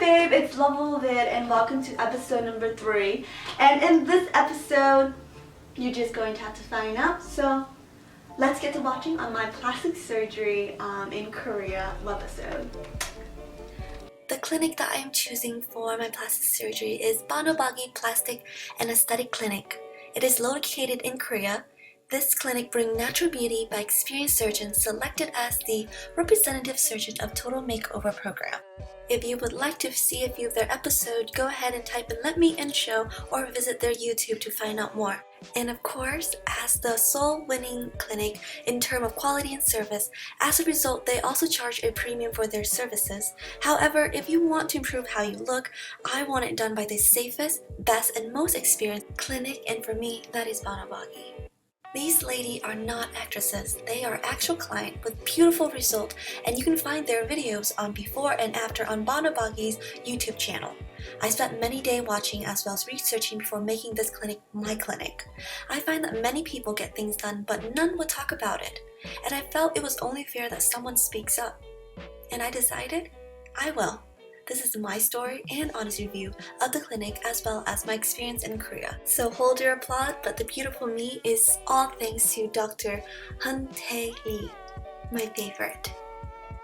babe, it's luvableviet and welcome to episode number 3. And in this episode, you're just going to have to find out. So let's get to watching on my plastic surgery in Korea webisode. The clinic that I am choosing for my plastic surgery is BANOBAGI Plastic and Aesthetic Clinic. It is located in Korea. This clinic brings natural beauty by experienced surgeons selected as the representative surgeon of Total Makeover program. If you would like to see a few of their episodes, go ahead and type in Let Me In Show or visit their YouTube to find out more. And of course, as the sole winning clinic in terms of quality and service, as a result, they also charge a premium for their services. However, if you want to improve how you look, I want it done by the safest, best, and most experienced clinic, and for me, that is BANOBAGI. These ladies are not actresses, they are actual client with beautiful result, and you can find their videos on before and after on BANOBAGI's YouTube channel. I spent many days watching as well as researching before making this clinic my clinic. I find that many people get things done but none would talk about it, and I felt it was only fair that someone speaks up. And I decided, I will. This is my story and honest review of the clinic as well as my experience in Korea. So hold your applause, but the beautiful me is all thanks to Dr. Lee, my favorite.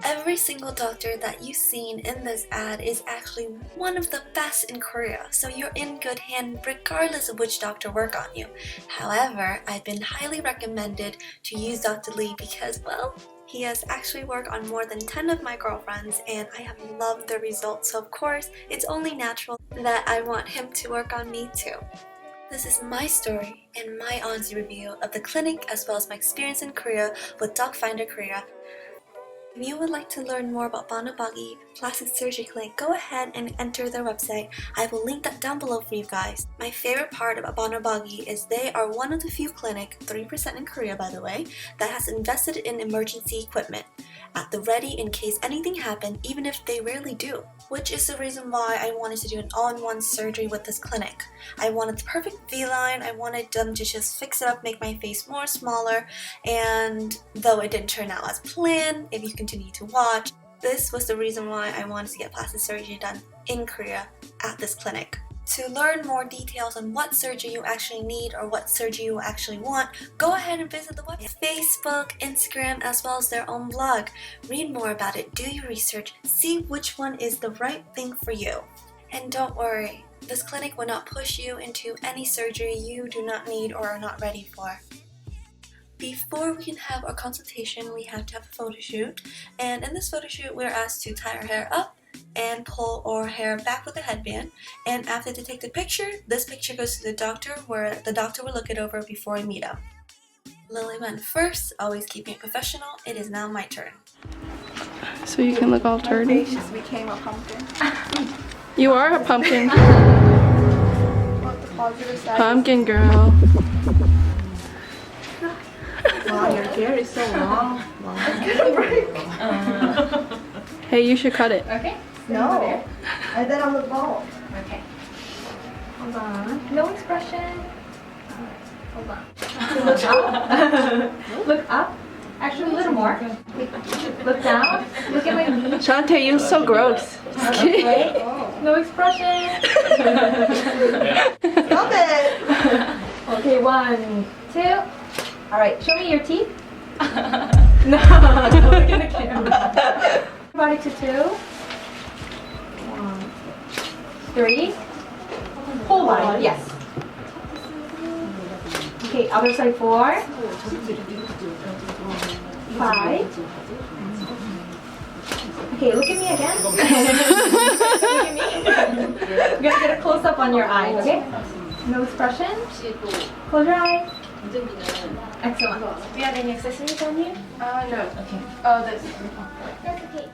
Every single doctor that you've seen in this ad is actually one of the best in Korea, so you're in good hand regardless of which doctor work on you. However, I've been highly recommended to use Dr. Lee because, well, he has actually worked on more than 10 of my girlfriends and I have loved the results, so of course, it's only natural that I want him to work on me too. This is my story and my honest review of the clinic as well as my experience in Korea with Docfinderkorea. If you would like to learn more about BANOBAGI Plastic Surgery Clinic, go ahead and enter their website. I will link that down below for you guys. My favorite part about BANOBAGI is they are one of the few clinics, 3% in Korea by the way, that has invested in emergency equipment at the ready in case anything happens, even if they rarely do. Which is the reason why I wanted to do an all-in-one surgery with this clinic. I wanted the perfect V-line, I wanted them to just fix it up, make my face more smaller, and though it didn't turn out as planned, if you continue to watch, this was the reason why I wanted to get plastic surgery done in Korea at this clinic. To learn more details on what surgery you actually need or what surgery you actually want, go ahead and visit the website, Facebook, Instagram, as well as their own blog. Read more about it, do your research, see which one is the right thing for you. And don't worry, this clinic will not push you into any surgery you do not need or are not ready for. Before we can have our consultation, we have to have a photo shoot. And in this photo shoot, we're asked to tie our hair up and pull our hair back with a headband, and after they take the picture, this picture goes to the doctor where the doctor will look it over before we meet up. Lily went first, always keeping it professional. It is now my turn. So you can look all dirty. My face just became a pumpkin. You are a pumpkin. What the positive side? Pumpkin girl. Wow, your hair is so long. Wow. It's gonna break. Hey, you should cut it. Okay. No. And then on the ball. Okay. Hold on. No expression. Hold on. Look up. Look up. Actually, a little more. Look down. Look at my knee. Shante, you're so gross. Okay. No expression. Stop it! Okay, 1, 2. All right. Show me your teeth. No. Look at the camera. Body to 2. 1, 3. Whole body. Yes. Okay, other side 4. 5. Okay, look at me again. Look at me. I'm gonna get a close up on your eyes, okay? No expression. Close your eyes. Excellent. Do you have any accessories on you? No. Okay. Oh, this. That's okay.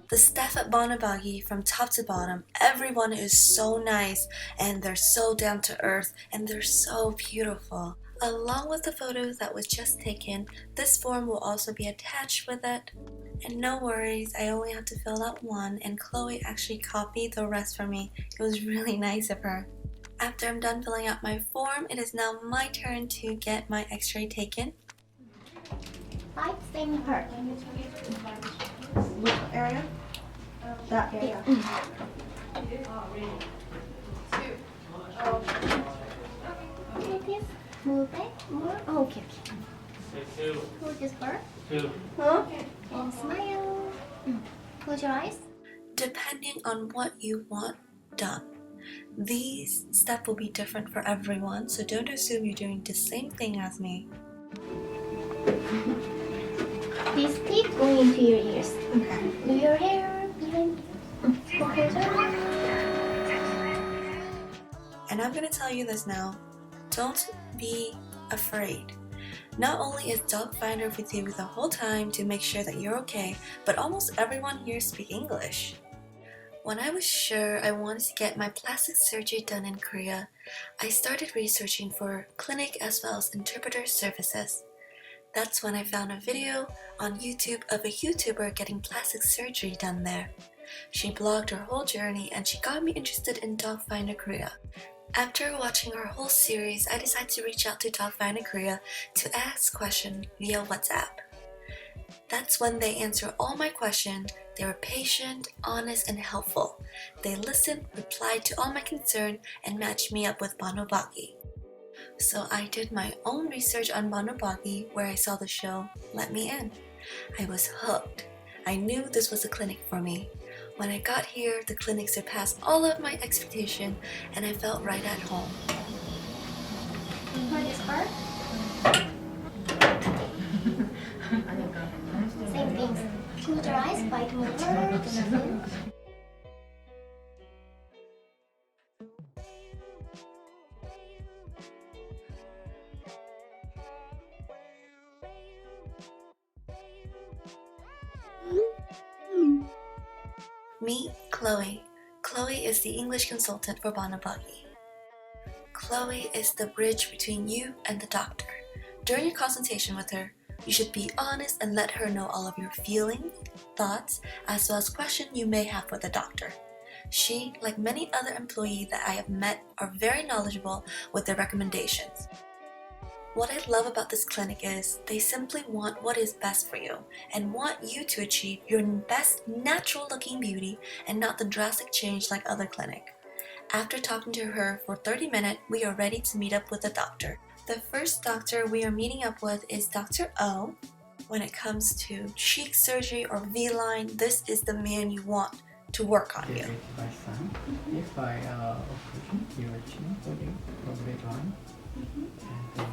The staff at BANOBAGI, from top to bottom, everyone is so nice and they're so down to earth and they're so beautiful. Along with the photos that was just taken, this form will also be attached with it. And no worries, I only have to fill out one and Chloe actually copied the rest for me. It was really nice of her. After I'm done filling out my form, it is now my turn to get my x-ray taken. Same part. Which area? That area. Please move back more. Oh, okay. Hold this part. Huh? And smile. Close your eyes. Depending on what you want done. These steps will be different for everyone, so don't assume you're doing the same thing as me. This tip going into your ears. Okay. Do your hair behind. Go closer. And I'm gonna tell you this now. Don't be afraid. Not only is Docfinder with you the whole time to make sure that you're okay, but almost everyone here speaks English. When I was sure I wanted to get my plastic surgery done in Korea, I started researching for clinic as well as interpreter services. That's when I found a video on YouTube of a YouTuber getting plastic surgery done there. She blogged her whole journey and she got me interested in Docfinderkorea. After watching our whole series, I decided to reach out to Docfinderkorea to ask questions via WhatsApp. That's when they answer all my questions. They were patient, honest, and helpful. They listened, replied to all my concerns, and matched me up with BANOBAGI. So I did my own research on BANOBAGI where I saw the show Let Me In. I was hooked. I knew this was a clinic for me. When I got here, the clinic surpassed all of my expectations and I felt right at home. Hold this part. Same things. Close your eyes. Bite more words. Meet Chloe. Chloe is the English consultant for BANOBAGI. Chloe is the bridge between you and the doctor. During your consultation with her, you should be honest and let her know all of your feelings, thoughts, as well as questions you may have for the doctor. She, like many other employees that I have met, are very knowledgeable with their recommendations. What I love about this clinic is they simply want what is best for you and want you to achieve your best natural looking beauty and not the drastic change like other clinics. After talking to her for 30 minutes, we are ready to meet up with the doctor. The first doctor we are meeting up with is Dr. O. When it comes to cheek surgery or V-line, this is the man you want to work on you. If I open your chin, putting a red line, and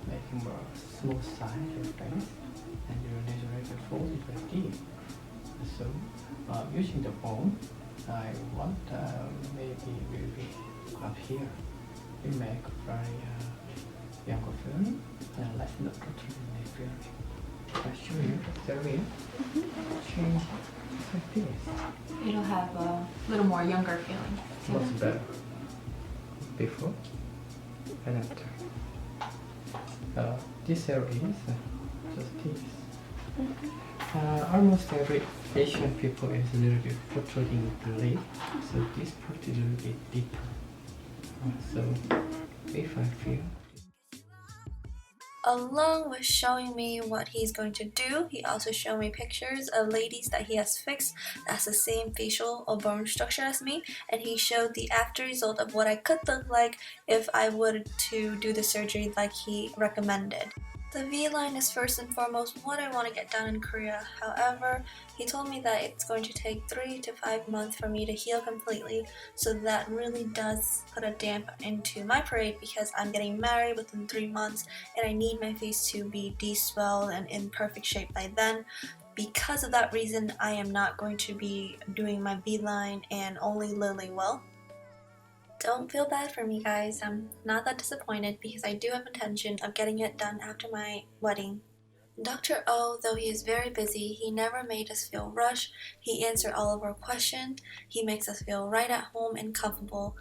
making more smooth side your face, and your nasal fold is very deep. So, using the bone, I want maybe will be up here. We make very younger feeling and less not totally feeling. I show you the way change like this. It'll have a little more younger feeling. Much better. Before and after. This area is just this. Almost every Asian people is a little bit protruding the lip, so this part is a little bit deeper. So if I feel. Along with showing me what he's going to do, he also showed me pictures of ladies that he has fixed that's the same facial or bone structure as me, and he showed the after result of what I could look like if I were to do the surgery like he recommended. The V-line is first and foremost what I want to get done in Korea. However, he told me that it's going to take 3 to 5 months for me to heal completely, so that really does put a damp into my parade because I'm getting married within 3 months and I need my face to be de-swelled and in perfect shape by then. Because of that reason, I am not going to be doing my V-line and only Lily will. Don't feel bad for me, guys. I'm not that disappointed because I do have intention of getting it done after my wedding. Dr. O, though he is very busy, he never made us feel rushed. He answered all of our questions. He makes us feel right at home and comfortable.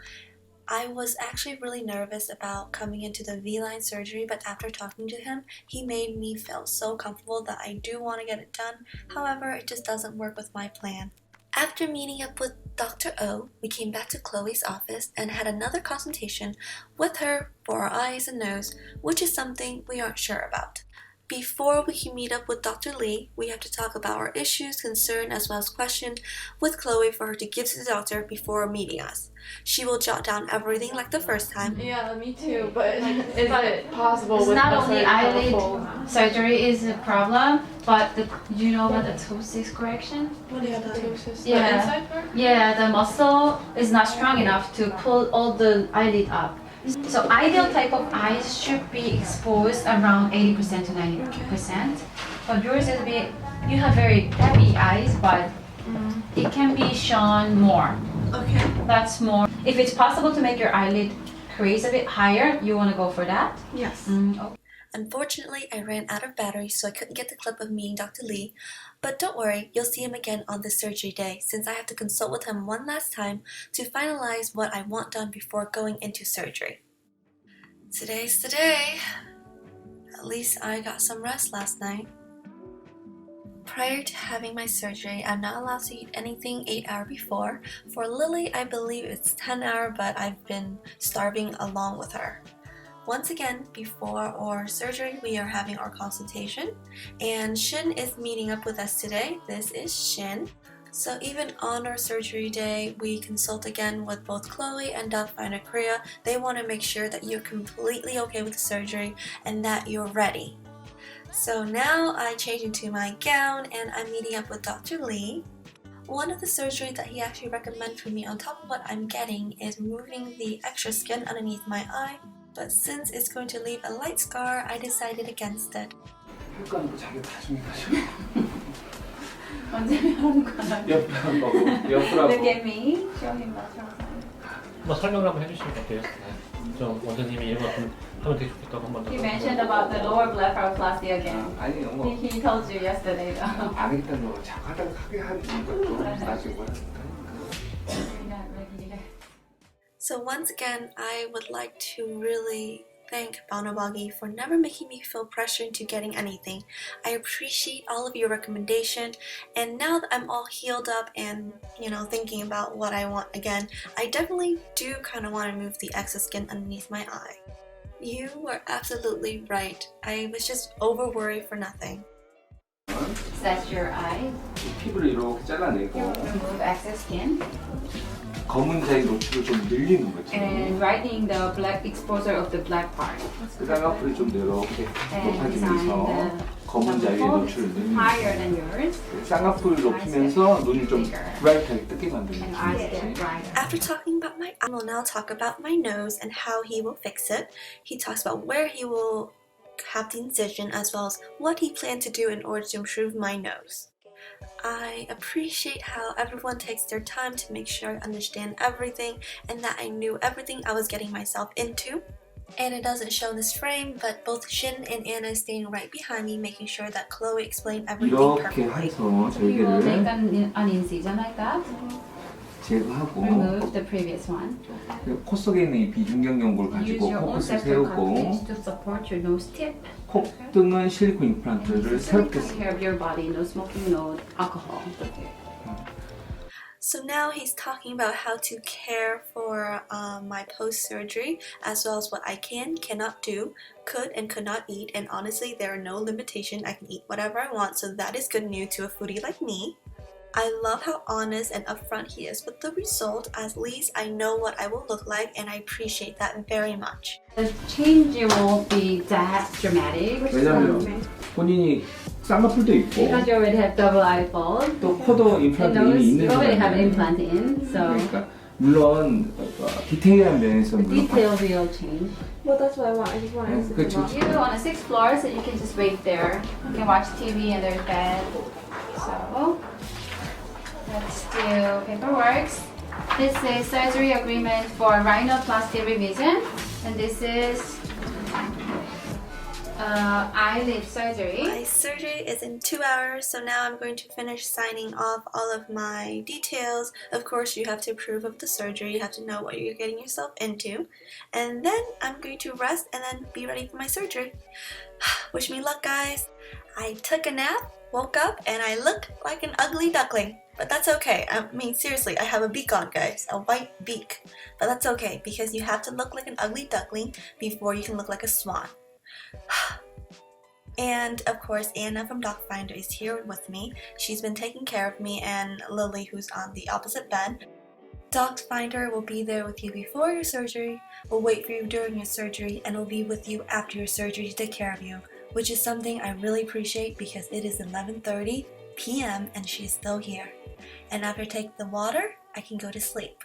I was actually really nervous about coming into the V-line surgery, but after talking to him, he made me feel so comfortable that I do want to get it done. However, it just doesn't work with my plan. After meeting up with Dr. O, we came back to Chloe's office and had another consultation with her for our eyes and nose, which is something we aren't sure about. Before we can meet up with Dr. Lee, we have to talk about our issues, concern, as well as questions with Chloe for her to give to the doctor before meeting us. She will jot down everything like the first time. Yeah, me too, but is it possible It's with not a only certain eyelid level? surgery is a problem, but you know about the ptosis correction? What is the ptosis? Yeah. The inside part? Yeah, the muscle is not strong enough to pull all the eyelid up. So ideal type of eyes should be exposed around 80% to 90%. But yours is you have very heavy eyes, but it can be shown more. Okay. That's more. If it's possible to make your eyelid crease a bit higher, you want to go for that? Yes. Okay. Unfortunately, I ran out of battery, so I couldn't get the clip of meeting Dr. Lee. But don't worry, you'll see him again on this surgery day, since I have to consult with him one last time to finalize what I want done before going into surgery. Today's the day. At least I got some rest last night. Prior to having my surgery, I'm not allowed to eat anything 8 hours before. For Lily, I believe it's 10 hours, but I've been starving along with her. Once again, before our surgery, we are having our consultation, and Shin is meeting up with us today. This is Shin. So even on our surgery day, we consult again with both Chloe and Docfinderkorea. They want to make sure that you're completely okay with the surgery and that you're ready. So now I change into my gown and I'm meeting up with Dr. Lee. One of the surgeries that he actually recommended for me on top of what I'm getting is removing the extra skin underneath my eye. But since it's going to leave a light scar, I decided against it. 혈관으로 자기가 다 준비하셔. 언제 하는 거야? 옆으로. Look at me. Show him that. 한번 설명을 한번 해주시면 어때요? 좀 원장님이 이런 거 하면 되게 좋겠다고 한번 더. He mentioned about the lower blepharoplasty again. 아니요, 뭐. He told you yesterday though. 안 하겠다는 거 자꾸 하게 하는 것도 나중에 뭐라니까. So once again, I would like to really thank BANOBAGI for never making me feel pressure into getting anything. I appreciate all of your recommendation, and now that I'm all healed up and, thinking about what I want again, I definitely do kind of want to remove the excess skin underneath my eye. You were absolutely right. I was just over worried for nothing. Set your eyes. 피부를 이렇게 잘라내고 Remove excess skin. 검은 자의 노출을 좀 늘리는 거지. And whitening the black exposure of the black part. 그 쌍꺼풀이 좀 이렇게 And 높아지면서 design 검은 자의 노출을 늘리는 higher than yours. 쌍꺼풀을 높이면서 눈이 좀 브라이트하게 뜨게 만드는 And eyes get 거지. brighter. After talking about my eye, I will now talk about my nose and how he will fix it. He talks about where he will have the incision as well as what he plans to do in order to improve my nose. I appreciate how everyone takes their time to make sure I understand everything and that I knew everything I was getting myself into. And it doesn't show in this frame, but both Shin and Anna is standing right behind me, making sure that Chloe explained everything 이렇게 perfectly. 해서 You will make 절개를 an incision like that. 제거하고 Remove the previous one. 코 속에 있는 이 비중격 연골 Use 가지고 your own 코끝을 separate 세우고 cartilage to support your nose tip. 콧등은 실리콘 임플란트를 새롭게 Take care of your body. No smoking, no alcohol. So now he's talking about how to care for my post-surgery, as well as what I cannot do, could and could not eat, and honestly there are no limitations. I can eat whatever I want, so that is good news to a foodie like me. I love how honest and upfront he is with the result. At least I know what I will look like, and I appreciate that very much. The change won't be that dramatic. 왜냐면 본인이 쌍꺼풀도 있고 Because you already have double eyeball. 또 코도 The 임플란트 nose, 이미 있는 you already have an 거잖아요. implant in, so 그러니까 물론 디테일한 면에서 the 물론 detail will change. Well, that's what I want. I just want to 그렇죠. You on a 6th floor, so you can just wait there. You can watch TV and there's bed. So let's do paperwork. This is surgery agreement for rhinoplasty revision, and this is eyelid surgery. My surgery is in 2 hours, so now I'm going to finish signing off all of my details. Of course, you have to approve of the surgery. You have to know what you're getting yourself into. And then I'm going to rest and then be ready for my surgery. Wish me luck, guys. I took a nap, woke up, and I look like an ugly duckling. But that's okay. I mean, seriously, I have a beak on, guys. A white beak. But that's okay, because you have to look like an ugly duckling before you can look like a swan. And of course, Anna from Docfinder is here with me. She's been taking care of me, and Lily, who's on the opposite bed. Docfinder will be there with you before your surgery, will wait for you during your surgery, and will be with you after your surgery to take care of you, which is something I really appreciate because it is 11:30 p.m. and she is still here. And after taking the water, I can go to sleep.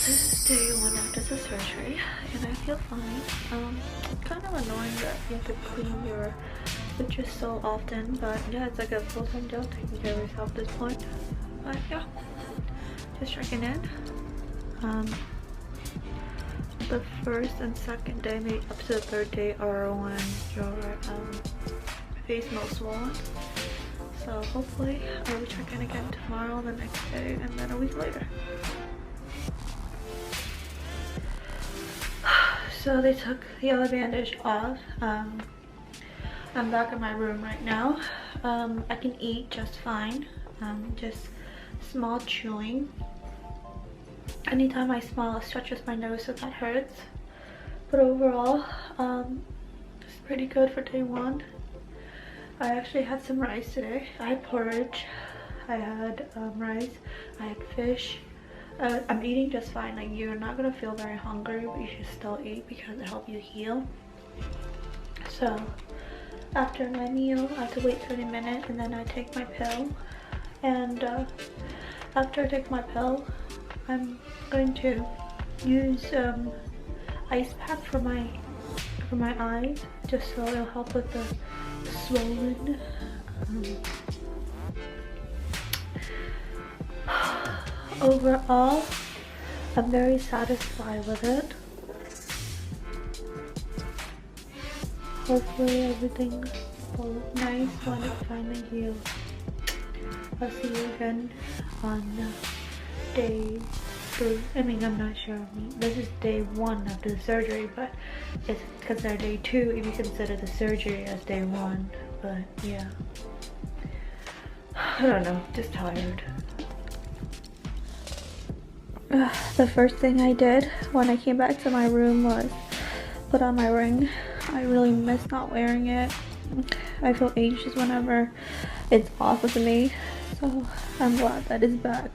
This is day 1 after the surgery, and I feel fine. Kind of annoying that you have to clean your sutures so often, but yeah, it's like a full-time job taking care of yourself at this point. But yeah, just checking in. The first and second day, maybe up to the third day, are when your face most swollen. So hopefully I will check in again tomorrow, the next day, and then a week later. So they took the other bandage off. I'm back in my room right now. I can eat just fine. Just small chewing. Anytime I smile, it stretches my nose, so that hurts. But overall, it's pretty good for day 1. I actually had some rice today. I had porridge. I had rice. I had fish. I'm eating just fine. Like, you're not gonna feel very hungry, but you should still eat because it helps you heal. So after my meal, I have to wait 30 minutes, and then I take my pill. And after I take my pill, I'm going to use ice pack for my eyes, just so it'll help with the swollen. Overall, I'm very satisfied with it. Hopefully everything will look nice when it finally heals. I'll see you again on day 3. I mean, I'm not sure. This is day 1 after the surgery, but it's considered day 2 if you consider the surgery as day 1. But yeah, I don't know, just tired. The first thing I did when I came back to my room was put on my ring. I really miss not wearing it. I feel anxious whenever it's off of me, so I'm glad that it's back.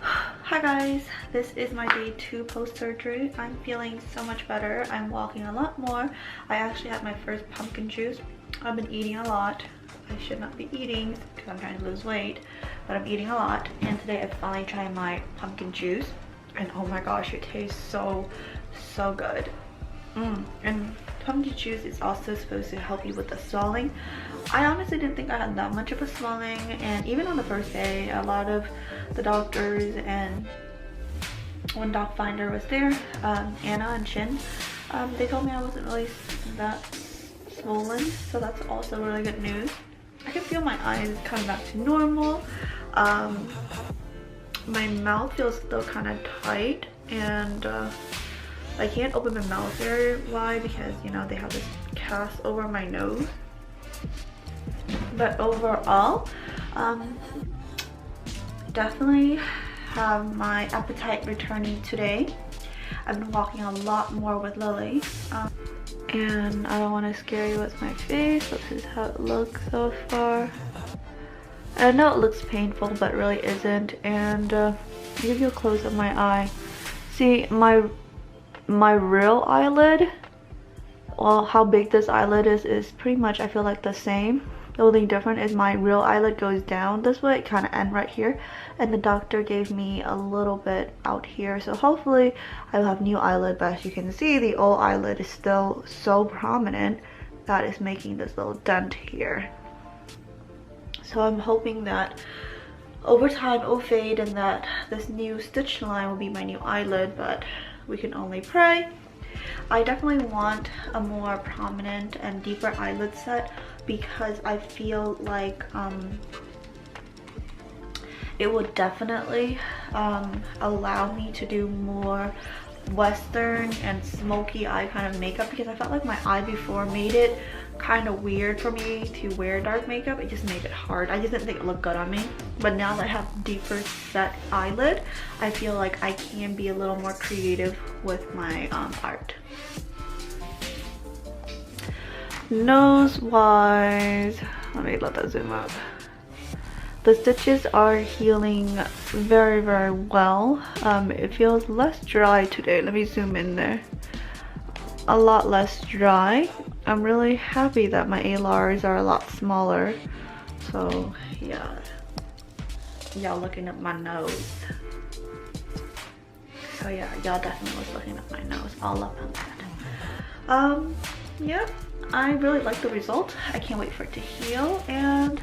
Hi guys, this is my day 2 post-surgery. I'm feeling so much better. I'm walking a lot more. I actually had my first pumpkin juice. I've been eating a lot. I should not be eating because I'm trying to lose weight, but I'm eating a lot. And today I finally tried my pumpkin juice, and oh my gosh, it tastes so good. And pumpkin juice is also supposed to help you with the swelling. I honestly didn't think I had that much of a swelling, and even on the first day, a lot of the doctors and when Docfinder was there, Anna and Shin, they told me I wasn't really that swollen, so that's also really good news. I can feel my eyes coming back to normal. My mouth feels still kind of tight, and I can't open my mouth very wide because, you know, they have this cast over my nose. But overall, definitely have my appetite returning today. I've been walking a lot more with Lily. And I don't want to scare you with my face. This is how it looks so far. I know it looks painful, but really isn't. And I'll give you a close of my eye. See, my real eyelid, well, how big this eyelid is pretty much, I feel like, the same. The only difference is my real eyelid goes down this way, it kind of ends right here, and the doctor gave me a little bit out here, so hopefully I will have new eyelid. But as you can see, the old eyelid is still so prominent that is making this little dent here. So I'm hoping that over time it will fade and that this new stitch line will be my new eyelid, but we can only pray. I definitely want a more prominent and deeper eyelid set because I feel like it would definitely allow me to do more Western and smoky eye kind of makeup, because I felt like my eye before made it kind of weird for me to wear dark makeup. It just made it hard. I just didn't think it looked good on me. But now that I have deeper set eyelid, I feel like I can be a little more creative with my art. Nose wise, let me let that zoom up. The stitches are healing very, very well. It feels less dry today. Let me zoom in there. A lot less dry. I'm really happy that my alars are a lot smaller. So yeah, y'all looking at my nose. So yeah, y'all definitely was looking at my nose, all up on that. Yeah, I really like the result. I can't wait for it to heal, and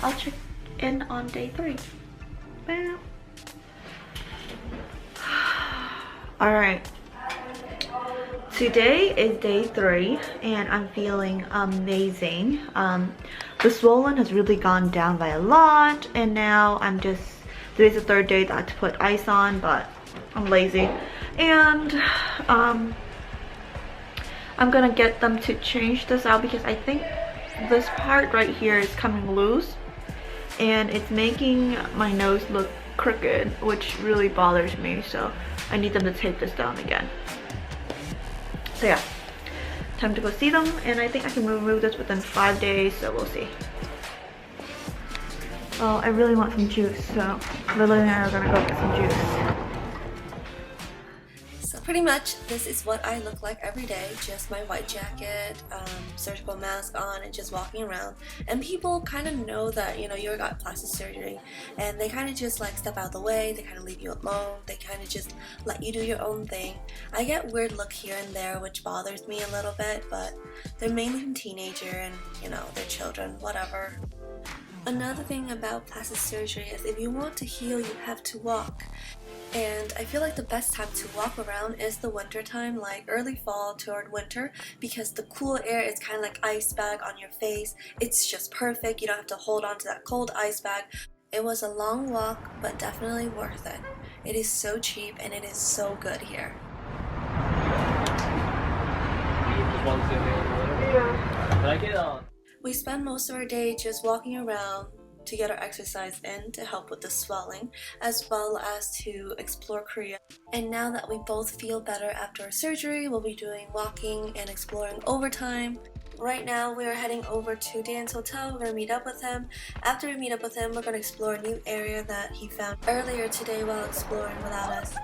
I'll check in on day 3. Bam. All right. Today is day 3 and I'm feeling amazing. The swollen has really gone down by a lot, and now today's the 3rd day that I had to put ice on, but I'm lazy. And I'm gonna get them to change this out because I think this part right here is coming loose and it's making my nose look crooked, which really bothers me, so I need them to tape this down again. So yeah, time to go see them, and I think I can remove this within 5 days, so we'll see. Well, I really want some juice, so Lily and I are gonna go get some juice. So pretty much this is what I look like every day, just my white jacket, surgical mask on, and just walking around. And people kind of know that, you know, you got plastic surgery, and they kind of just like step out of the way, they kind of leave you alone, they kind of just let you do your own thing. I get weird look here and there, which bothers me a little bit, but they're mainly from teenager and, you know, they're children, whatever. Another thing about plastic surgery is if you want to heal, you have to walk. And I feel like the best time to walk around is the winter time, like early fall toward winter, because the cool air is kind of like ice bag on your face. It's just perfect. You don't have to hold on to that cold ice bag. It was a long walk, but definitely worth it. It is so cheap and it is so good here. We spend most of our day just walking around to get our exercise in to help with the swelling, as well as to explore Korea. And now that we both feel better after our surgery, we'll be doing walking and exploring overtime. Right now we are heading over to Dan's hotel. We're gonna meet up with him. After we meet up with him, we're gonna explore a new area that he found earlier today while exploring without us.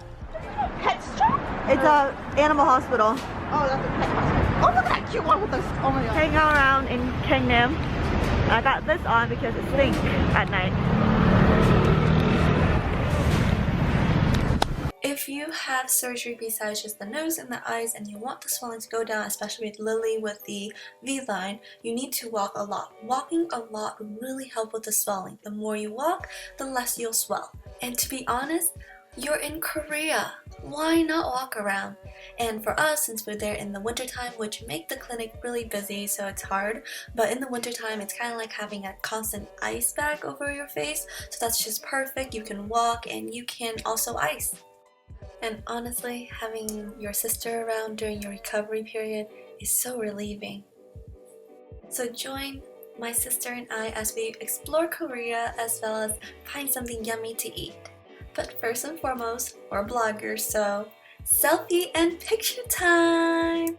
Pet store? It's a animal hospital. Oh, that's a pet hospital. Oh, look at that cute one with those. Oh my god. Hang out around in Gangnam. I got this on because it stinks at night. If you have surgery besides just the nose and the eyes and you want the swelling to go down, especially with Lily with the V-line, you need to walk a lot. Walking a lot really helps with the swelling. The more you walk, the less you'll swell. And to be honest, you're in Korea. Why not walk around? And for us, since we're there in the wintertime, which make the clinic really busy, so it's hard, but in the wintertime, it's kind of like having a constant ice bag over your face, so that's just perfect. You can walk and you can also ice. And honestly, having your sister around during your recovery period is so relieving. So join my sister and I as we explore Korea as well as find something yummy to eat. But first and foremost, we're bloggers, so selfie and picture time!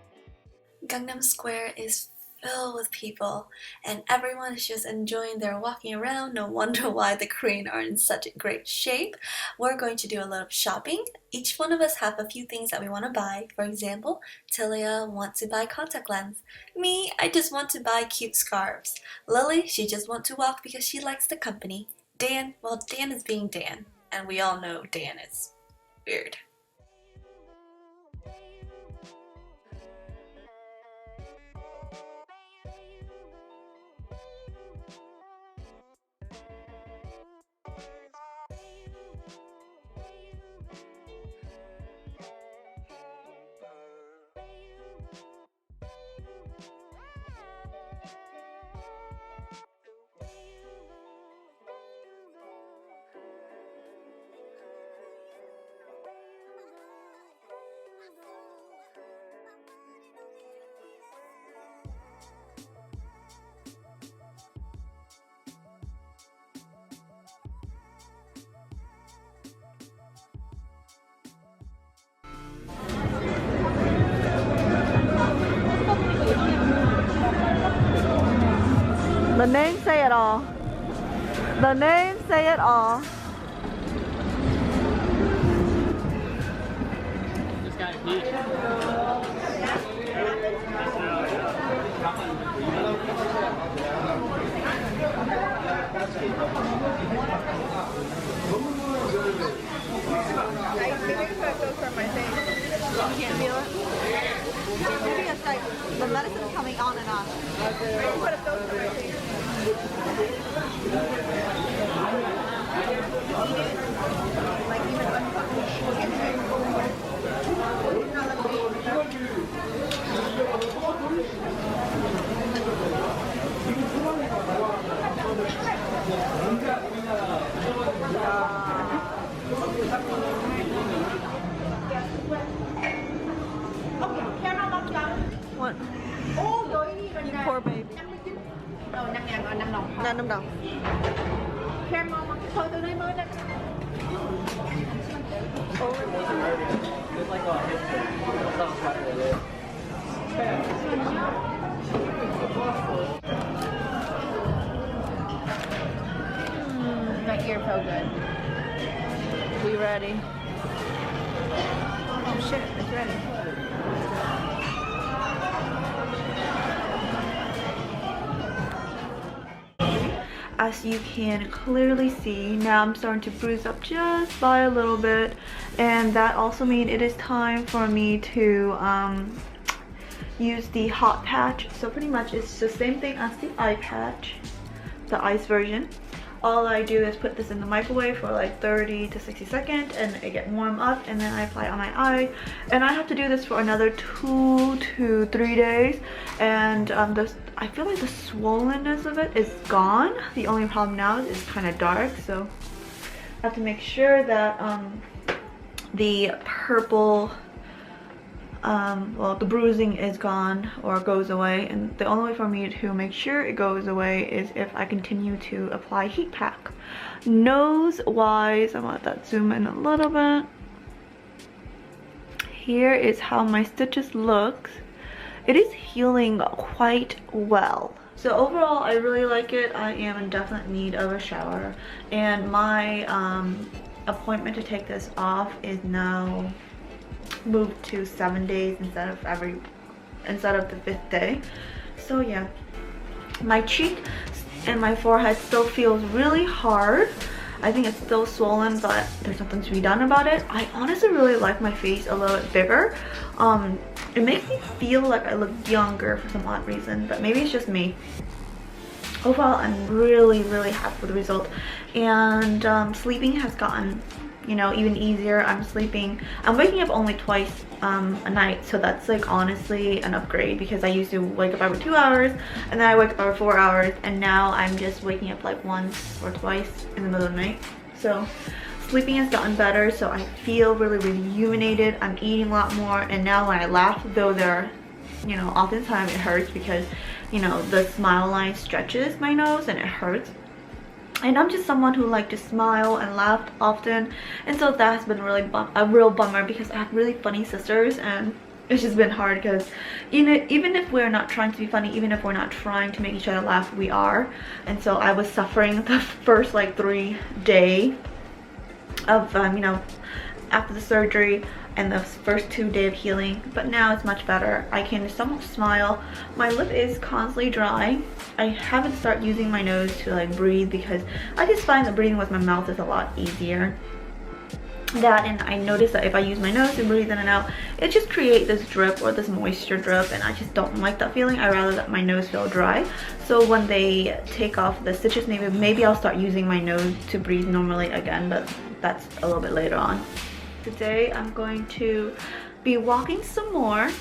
Gangnam Square is filled with people and everyone is just enjoying their walking around. No wonder why the Koreans are in such a great shape. We're going to do a little shopping. Each one of us have a few things that we want to buy. For example, Tilia wants to buy contact lens. Me, I just want to buy cute scarves. Lily, she just wants to walk because she likes the company. Dan, well, Dan is being Dan. And we all know Dan is weird. The names say it all. The names say it all. This guy Pete. Can't feel it. Maybe it's like the medicine's coming on and off. Put a filter on my face. Like even What? Poor baby. $5 đồng. My ear felt good. We ready? Oh shit, it's ready. As you can clearly see, now I'm starting to bruise up just by a little bit, and that also means it is time for me to use the hot patch. So pretty much it's the same thing as the eye patch, the ice version. All I do is put this in the microwave for like 30 to 60 seconds and it gets warm up, and then I apply it on my eye, and I have to do this for another 2 to 3 days, and I feel like the swollenness of it is gone. The only problem now is it's kind of dark, so I have to make sure that the purple well, the bruising is gone or goes away, and the only way for me to make sure it goes away is if I continue to apply heat pack. Nose wise, I'm gonna let that zoom in a little bit. Here is how my stitches look. It is healing quite well. So overall, I really like it. I am in definite need of a shower, and my appointment to take this off is now moved to 7 days instead of the 5th day. So yeah, my cheek and my forehead still feels really hard. I think it's still swollen, but there's nothing to be done about it. I honestly really like my face a little bit bigger. It makes me feel like I look younger for some odd reason, but maybe it's just me. Overall, I'm really happy with the result, and sleeping has gotten, you know, even easier. I'm waking up only twice a night, so that's like honestly an upgrade, because I used to wake up every 2 hours and then I wake up every 4 hours, and now I'm just waking up like once or twice in the middle of the night. So sleeping has gotten better, so I feel really rejuvenated. I'm eating a lot more, and now when I laugh, though there, you know, oftentimes it hurts because, you know, the smile line stretches my nose and it hurts. And I'm just someone who like to smile and laugh often, and so that has been really a real bummer, because I have really funny sisters, and it's just been hard because even if we're not trying to be funny, even if we're not trying to make each other laugh, we are. And so I was suffering the first like 3 days of you know, after the surgery, and the first 2 days of healing, but now it's much better. I can somewhat smile. My lip is constantly dry. I haven't started using my nose to like breathe, because I just find that breathing with my mouth is a lot easier. That, and I noticed that if I use my nose to breathe in and out, it just creates this drip or this moisture drip, and I just don't like that feeling. I rather let my nose feel dry. So when they take off the stitches, maybe I'll start using my nose to breathe normally again, but that's a little bit later on. Today I'm going to be walking some more.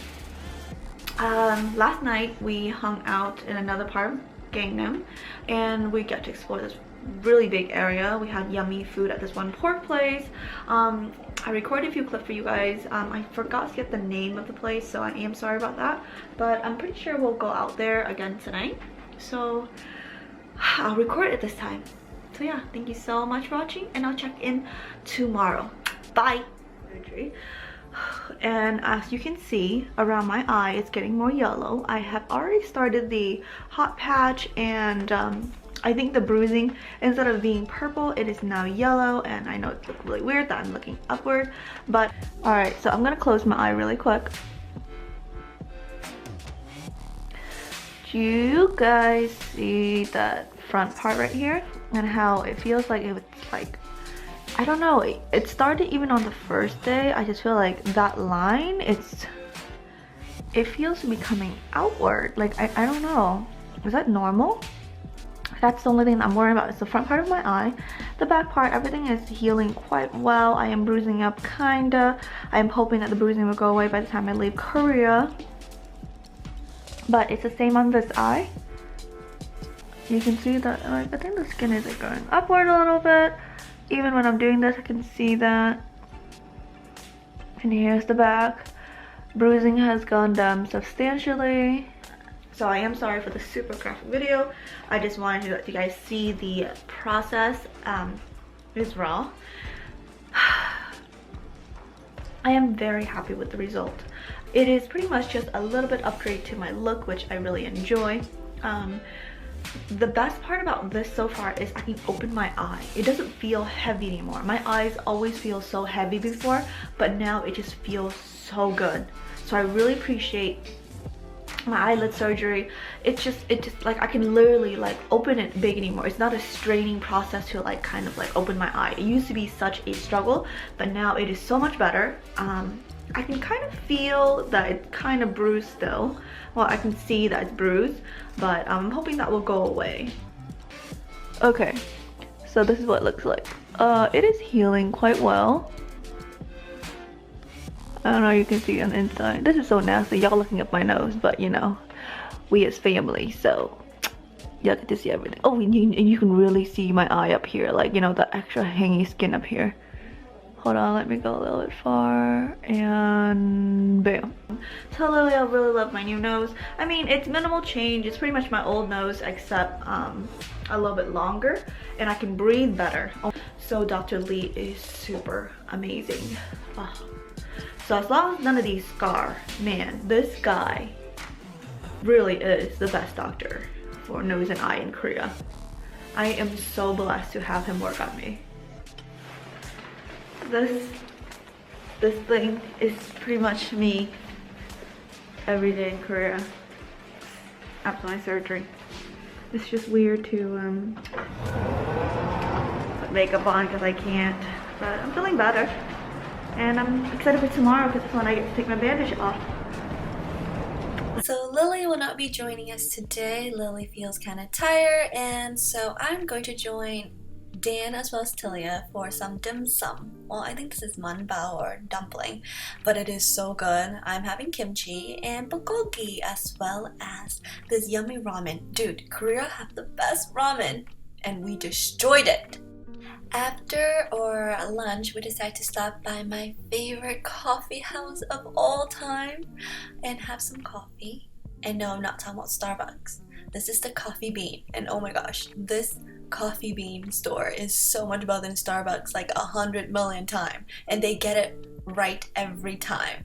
Last night we hung out in another part of Gangnam, and we got to explore this really big area. We had yummy food at this one pork place. I recorded a few clips for you guys. I forgot to get the name of the place, so I am sorry about that, but I'm pretty sure we'll go out there again tonight, so I'll record it this time. So yeah, thank you so much for watching, and I'll check in tomorrow. Bye. Surgery. And as you can see, around my eye it's getting more yellow. I have already started the hot patch, and I think the bruising, instead of being purple, it is now yellow. And I know it looks really weird that I'm looking upward, but alright, so I'm gonna close my eye really quick. Do you guys see that front part right here and how it feels like it was like, I don't know, it started even on the first day. I just feel like that line, it feels to be coming outward. Like I don't know, is that normal? That's the only thing I'm worried about. It's the front part of my eye. The back part, everything is healing quite well. I am bruising up kinda. I am hoping that the bruising will go away by the time I leave Korea. But it's the same on this eye. You can see that, like, I think the skin is like going upward a little bit. Even when I'm doing this, I can see that. And here's the back. Bruising has gone down substantially. So I am sorry for the super graphic video. I just wanted to let you guys see the process. It's raw. I am very happy with the result. It is pretty much just a little bit upgrade to my look, which I really enjoy. The best part about this so far is I can open my eye. It doesn't feel heavy anymore. My eyes always feel so heavy before, but now it just feels so good. So I really appreciate my eyelid surgery. It just like I can literally like open it big anymore. It's not a straining process to like kind of like open my eye. It used to be such a struggle, but now it is so much better. I can kind of feel that it's kind of bruised still. Well, I can see that it's bruised, but I'm hoping that will go away. Okay, so this is what it looks like. It is healing quite well. I don't know, you can see on the inside. This is so nasty, y'all looking up my nose, but you know, we as family, so y'all get to see everything. Oh, and you can really see my eye up here, like, you know, the extra hangy skin up here. Hold on, let me go a little bit far, and bam. So Lily, I really love my new nose. I mean, it's minimal change. It's pretty much my old nose, except a little bit longer, and I can breathe better. So Dr. Lee is super amazing. Oh. So as long as none of these scar, man, this guy really is the best doctor for nose and eye in Korea. I am so blessed to have him work on me. This thing is pretty much me every day in Korea after my surgery. It's just weird to put makeup on because I can't, but I'm feeling better. And I'm excited for tomorrow because it's when I get to take my bandage off. So Lily will not be joining us today. Lily feels kind of tired, and so I'm going to join Dan as well as Tilia for some dim sum. Well, I think this is manbao or dumpling, but it is so good. I'm having kimchi and bulgogi as well as this yummy ramen. Dude, Korea have the best ramen and we destroyed it. After or lunch, we decided to stop by my favorite coffee house of all time and have some coffee. And no, I'm not talking about Starbucks. This is the Coffee Bean, and oh my gosh, this Coffee Bean store is so much better than Starbucks, like 100 million times, and they get it right every time.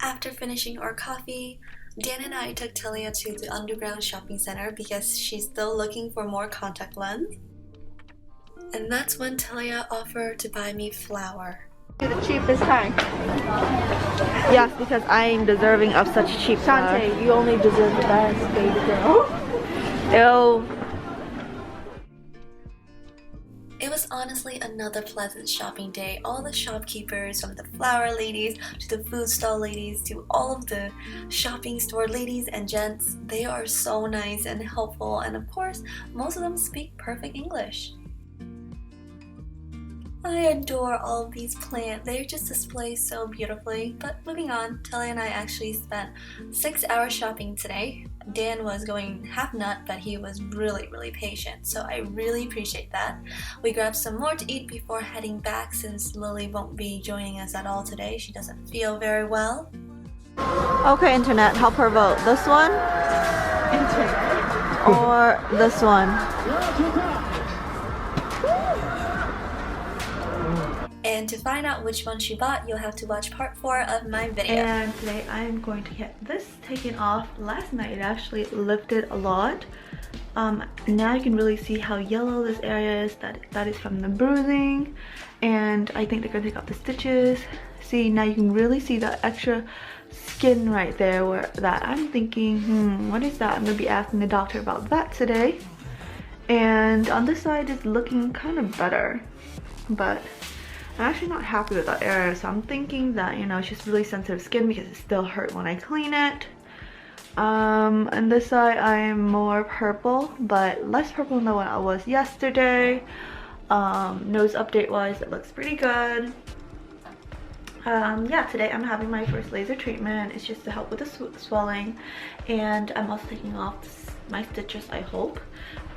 After finishing our coffee, Dan and I took Tilia to the underground shopping center because she's still looking for more contact lens. And that's when Tilia offered to buy me flour. The cheapest kind. Yes, because I'm deserving of such cheap flour. Shante, you only deserve the best, baby girl. Ew. It was honestly another pleasant shopping day. All the shopkeepers, from the flower ladies to the food stall ladies to all of the shopping store ladies and gents, they are so nice and helpful, and of course, most of them speak perfect English. I adore all of these plants. They're just displayed so beautifully. But moving on, Tilia and I actually spent 6 hours shopping today. Dan was going half nut, but he was really patient, so I really appreciate that. We grabbed some more to eat before heading back since Lily won't be joining us at all today. She doesn't feel very well. Okay, internet, help her vote. This one? Or this one? And to find out which one she bought, you'll have to watch part 4 of my video. And today I am going to get this taken off. Last night it actually lifted a lot. Now you can really see how yellow this area is. That is from the bruising. And I think they're gonna take out the stitches. See, now you can really see the extra skin right there where that I'm thinking, what is that? I'm gonna be asking the doctor about that today. And on this side it's looking kind of better, but I'm actually not happy with that area, so I'm thinking that, you know, it's just really sensitive skin because it still hurt when I clean it. On this side I am more purple, but less purple than what I was yesterday. Nose update wise, it looks pretty good. Yeah, today I'm having my first laser treatment. It's just to help with the swelling, and I'm also taking off my stitches, I hope.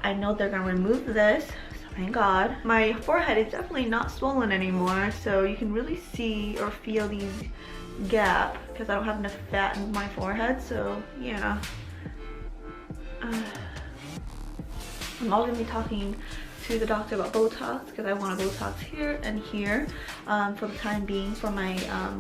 I know they're gonna remove this, so thank God. My forehead is definitely not swollen anymore, so you can really see or feel these gaps because I don't have enough fat in my forehead, so yeah. I'm also gonna be talking to the doctor about botox because I want a botox here and here for the time being for my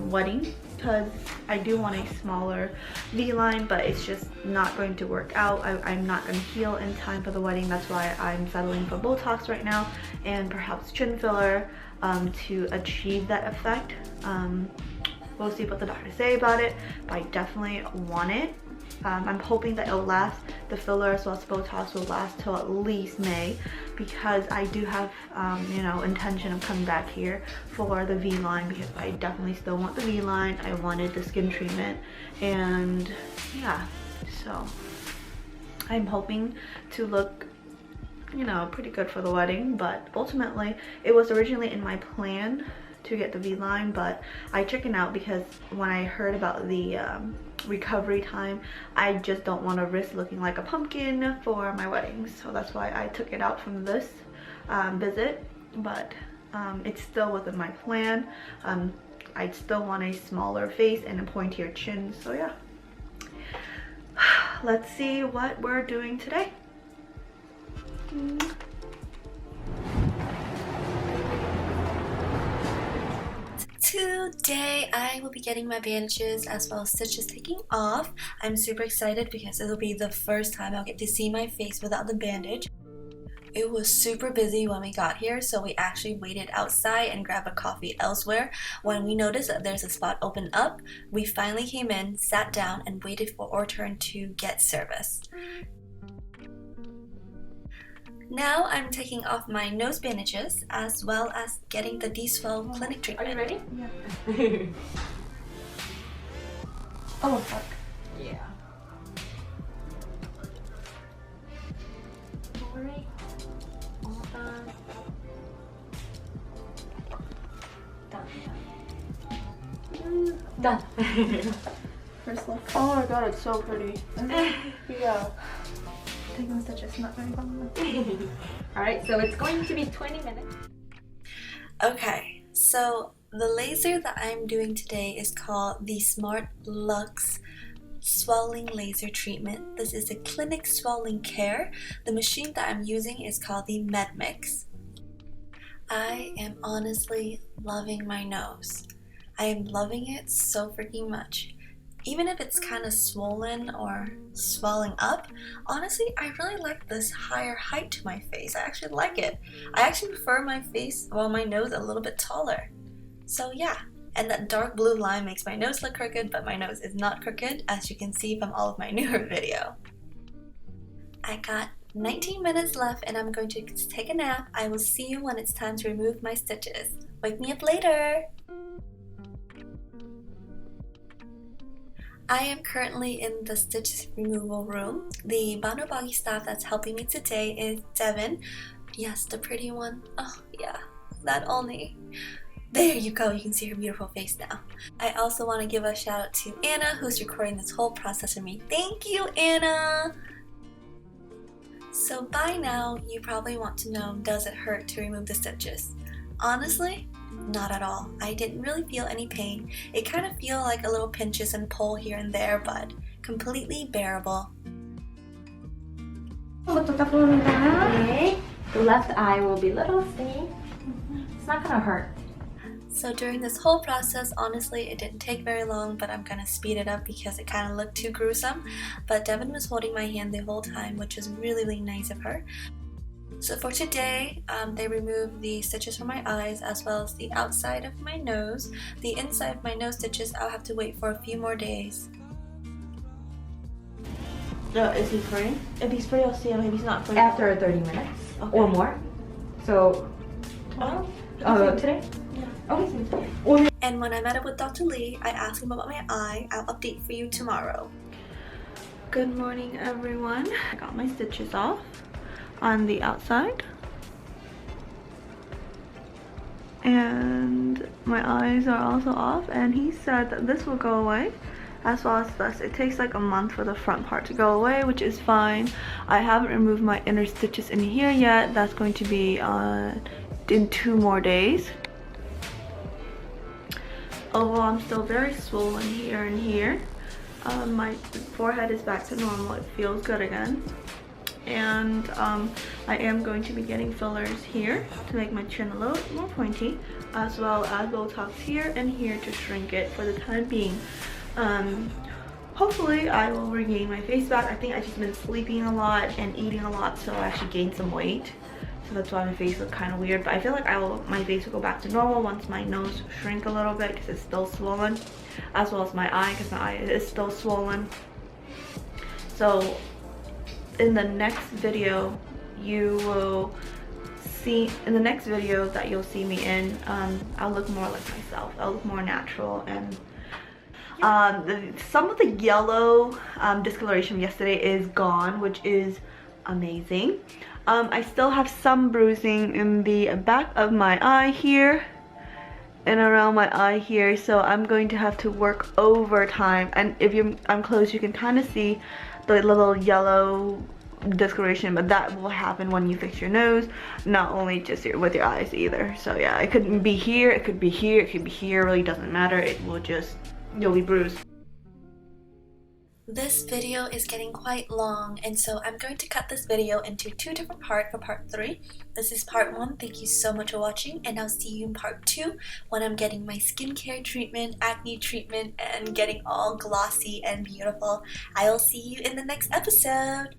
wedding, because I do want a smaller V-line, but it's just not going to work out. I'm not going to heal in time for the wedding. That's why I'm settling for botox right now, and perhaps chin filler to achieve that effect. We'll see what the doctors say about it, but I definitely want it. I'm hoping that it'll last, the filler as well as Botox will last till at least May, because I do have, you know, intention of coming back here for the V-line, because I definitely still want the V-line. I wanted the skin treatment, and yeah, so I'm hoping to look, you know, pretty good for the wedding. But ultimately it was originally in my plan to get the V-line, but I chickened out because when I heard about the recovery time, I just don't want to risk looking like a pumpkin for my wedding, so that's why I took it out from this visit. But it's still within my plan. I still want a smaller face and a pointier chin, so yeah. Let's see what we're doing today. Today I will be getting my bandages as well as stitches taken off. I'm super excited because it'll be the first time I'll get to see my face without the bandage. It was super busy when we got here, so we actually waited outside and grabbed a coffee elsewhere. When we noticed that there's a spot open up, we finally came in, sat down, and waited for our turn to get service. Now I'm taking off my nose bandages as well as getting the D-Swell clinic treatment. Are you ready? Yeah. Oh fuck. Yeah. Alright. All done. Done. First look. Oh my god, it's so pretty. Yeah. Taking the stitches, not very fun. Alright, so it's going to be 20 minutes. Okay, so the laser that I'm doing today is called the Smartlux Swelling Laser Treatment. This is a clinic swelling care. The machine that I'm using is called the MedMix. I am honestly loving my nose. I am loving it so freaking much. Even if it's kind of swollen or swelling up, honestly, I really like this higher height to my face. I actually like it. I actually prefer my face, well, my nose a little bit taller. So yeah, and that dark blue line makes my nose look crooked, but my nose is not crooked, as you can see from all of my newer video. I got 19 minutes left and I'm going to take a nap. I will see you when it's time to remove my stitches. Wake me up later! I am currently in the stitch removal room. The BANOBAGI staff that's helping me today is Devin. Yes, the pretty one. Oh yeah, that only. There you go, you can see her beautiful face now. I also want to give a shout out to Anna, who's recording this whole process for me. Thank you, Anna! So by now, you probably want to know, does it hurt to remove the stitches? Honestly, not at all. I didn't really feel any pain. It kind of feel like a little pinches and pull here and there, but completely bearable. Okay. The left eye will be little stinging. It's not gonna hurt. So during this whole process, honestly, it didn't take very long, but I'm gonna speed it up because it kind of looked too gruesome. But Devin was holding my hand the whole time, which was really, really nice of her. So for today, they removed the stitches from my eyes as well as the outside of my nose. The inside of my nose stitches, I'll have to wait for a few more days. Is he free? If he's free, I'll see him. If he's not free, After 30 minutes Okay. or more. So, today? Yeah. Okay. And when I met up with Dr. Lee, I asked him about my eye. I'll update for you tomorrow. Good morning, everyone. I got my stitches off on the outside. And my eyes are also off, and he said that this will go away as well as this. It takes like a month for the front part to go away, which is fine. I haven't removed my inner stitches in here yet. That's going to be in 2 more days. Although I'm still very swollen here and here. My forehead is back to normal. It feels good again. And I am going to be getting fillers here to make my chin a little more pointy, as well as Botox here and here to shrink it for the time being. Hopefully I will regain my face back. I think I've just been sleeping a lot and eating a lot, so I actually gained some weight. So that's why my face looks kind of weird. But I feel like my face will go back to normal once my nose shrink a little bit because it's still swollen, as well as my eye because my eye is still swollen. So in the next video you will see, in the next video that you'll see me in, I'll look more like myself. I'll look more natural, and some of the yellow discoloration yesterday is gone, which is amazing. I still have some bruising in the back of my eye here and around my eye here, so I'm going to have to work overtime. And if I'm close, you can kind of see the little yellow discoloration, but that will happen when you fix your nose, not only just with your eyes either. So yeah, it could be here, it could be here, it could be here, it really doesn't matter. It will just, you'll be bruised. This video is getting quite long, and so I'm going to cut this video into 2 different parts for part 3. This is part 1. Thank you so much for watching, and I'll see you in part 2 when I'm getting my skincare treatment, acne treatment, and getting all glossy and beautiful. I'll see you in the next episode.